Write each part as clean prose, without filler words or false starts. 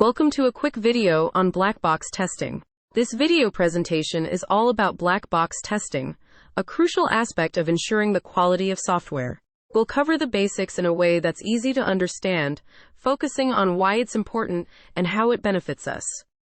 Welcome to a quick video on black box testing. This video presentation is all about black box testing, a crucial aspect of ensuring the quality of software. We'll cover the basics in a way that's easy to understand, focusing on why it's important and how it benefits us.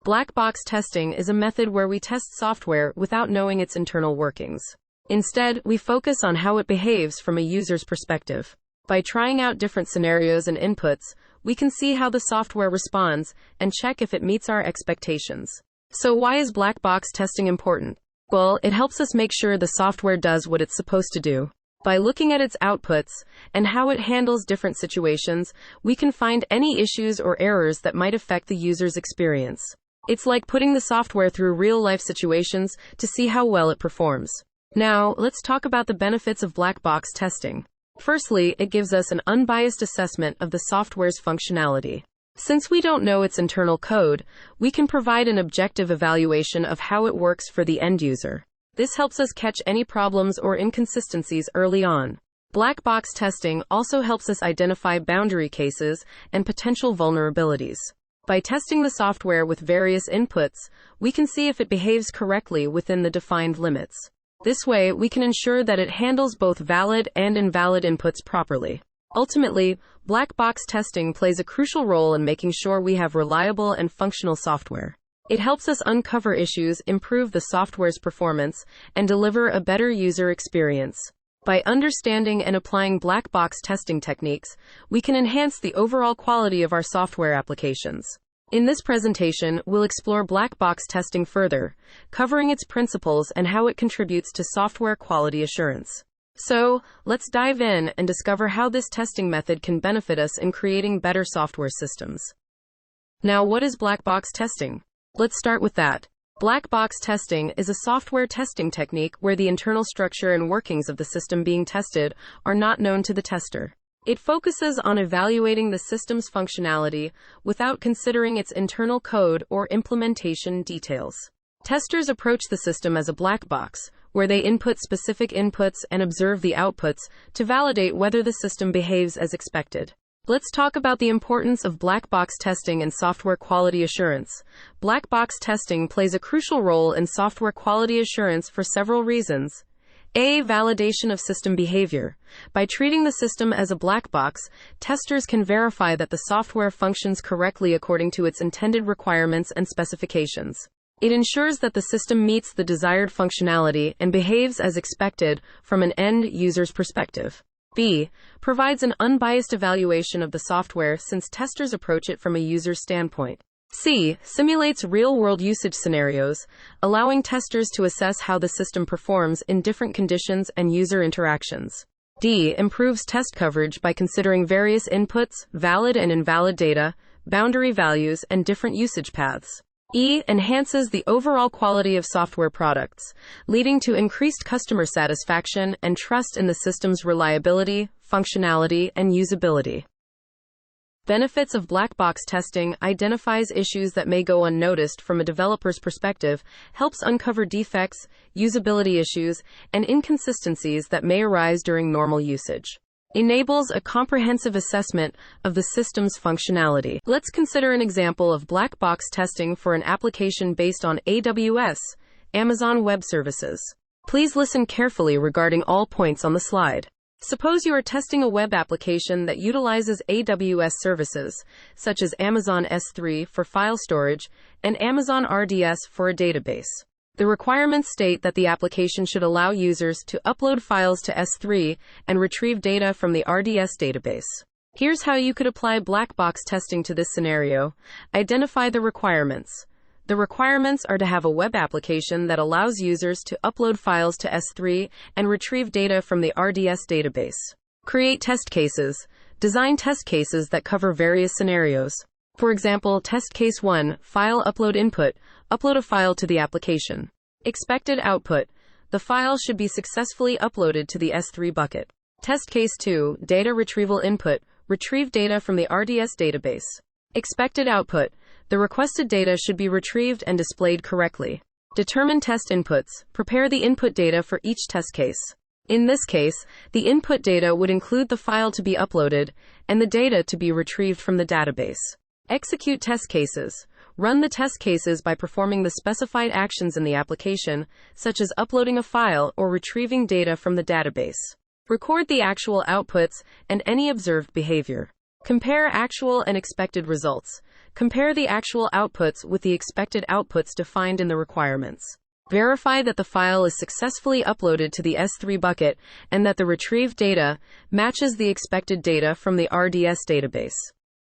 Black box testing is a method where we test software without knowing its internal workings. Instead, we focus on how it behaves from a user's perspective. By trying out different scenarios and inputs, we can see how the software responds and check if it meets our expectations. So why is black box testing important? Well, it helps us make sure the software does what it's supposed to do. By looking at its outputs and how it handles different situations, we can find any issues or errors that might affect the user's experience. It's like putting the software through real-life situations to see how well it performs. Now, let's talk about the benefits of black box testing. Firstly, it gives us an unbiased assessment of the software's functionality. Since we don't know its internal code, we can provide an objective evaluation of how it works for the end user. This helps us catch any problems or inconsistencies early on. Black box testing also helps us identify boundary cases and potential vulnerabilities. By testing the software with various inputs, we can see if it behaves correctly within the defined limits. This way, we can ensure that it handles both valid and invalid inputs properly. Ultimately, black box testing plays a crucial role in making sure we have reliable and functional software. It helps us uncover issues, improve the software's performance, and deliver a better user experience. By understanding and applying black box testing techniques, we can enhance the overall quality of our software applications. In this presentation, we'll explore black box testing further, covering its principles and how it contributes to software quality assurance. So, let's dive in and discover how this testing method can benefit us in creating better software systems. Now, what is black box testing? Let's start with that. Black box testing is a software testing technique where the internal structure and workings of the system being tested are not known to the tester. It focuses on evaluating the system's functionality without considering its internal code or implementation details. Testers approach the system as a black box, where they input specific inputs and observe the outputs to validate whether the system behaves as expected. Let's talk about the importance of black box testing and software quality assurance. Black box testing plays a crucial role in software quality assurance for several reasons. A. Validation of system behavior. By treating the system as a black box, testers can verify that the software functions correctly according to its intended requirements and specifications. It ensures that the system meets the desired functionality and behaves as expected from an end user's perspective. B. Provides an unbiased evaluation of the software since testers approach it from a user's standpoint. C. Simulates real-world usage scenarios, allowing testers to assess how the system performs in different conditions and user interactions. D. Improves test coverage by considering various inputs, valid and invalid data, boundary values, and different usage paths. E. Enhances the overall quality of software products, leading to increased customer satisfaction and trust in the system's reliability, functionality, and usability. Benefits of black box testing: identifies issues that may go unnoticed from a developer's perspective, helps uncover defects, usability issues, and inconsistencies that may arise during normal usage. Enables a comprehensive assessment of the system's functionality. Let's consider an example of black box testing for an application based on AWS, Amazon Web Services. Please listen carefully regarding all points on the slide. Suppose you are testing a web application that utilizes AWS services, such as Amazon S3 for file storage and Amazon RDS for a database. The requirements state that the application should allow users to upload files to S3 and retrieve data from the RDS database. Here's how you could apply black box testing to this scenario. Identify the requirements. The requirements are to have a web application that allows users to upload files to S3 and retrieve data from the RDS database. Create test cases. Design test cases that cover various scenarios. For example, test case 1, file upload input, upload a file to the application. Expected output, the file should be successfully uploaded to the S3 bucket. Test case 2, data retrieval input, retrieve data from the RDS database. Expected output, the requested data should be retrieved and displayed correctly. Determine test inputs, prepare the input data for each test case. In this case, the input data would include the file to be uploaded and the data to be retrieved from the database. Execute test cases. Run the test cases by performing the specified actions in the application, such as uploading a file or retrieving data from the database. Record the actual outputs and any observed behavior. Compare actual and expected results. Compare the actual outputs with the expected outputs defined in the requirements. Verify that the file is successfully uploaded to the S3 bucket and that the retrieved data matches the expected data from the RDS database.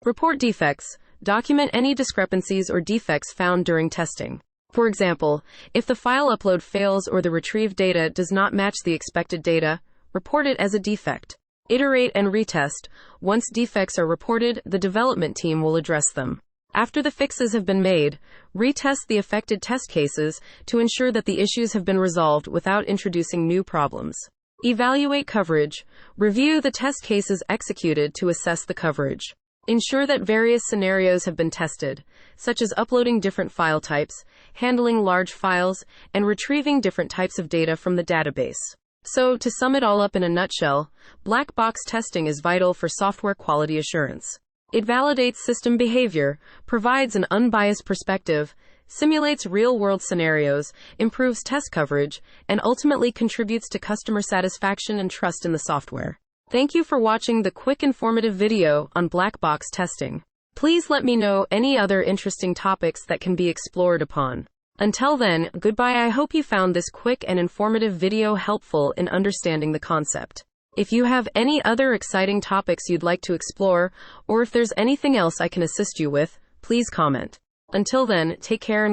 Report defects. Document any discrepancies or defects found during testing. For example, if the file upload fails or the retrieved data does not match the expected data, report it as a defect. Iterate and retest. Once defects are reported, the development team will address them. After the fixes have been made, retest the affected test cases to ensure that the issues have been resolved without introducing new problems. Evaluate coverage. Review the test cases executed to assess the coverage. Ensure that various scenarios have been tested, such as uploading different file types, handling large files, and retrieving different types of data from the database. So, to sum it all up in a nutshell, black box testing is vital for software quality assurance. It validates system behavior, provides an unbiased perspective, simulates real-world scenarios, improves test coverage, and ultimately contributes to customer satisfaction and trust in the software. Thank you for watching the quick informative video on black box testing. Please let me know any other interesting topics that can be explored upon. Until then, goodbye. I hope you found this quick and informative video helpful in understanding the concept. If you have any other exciting topics you'd like to explore, or if there's anything else I can assist you with, please comment. Until then, take care and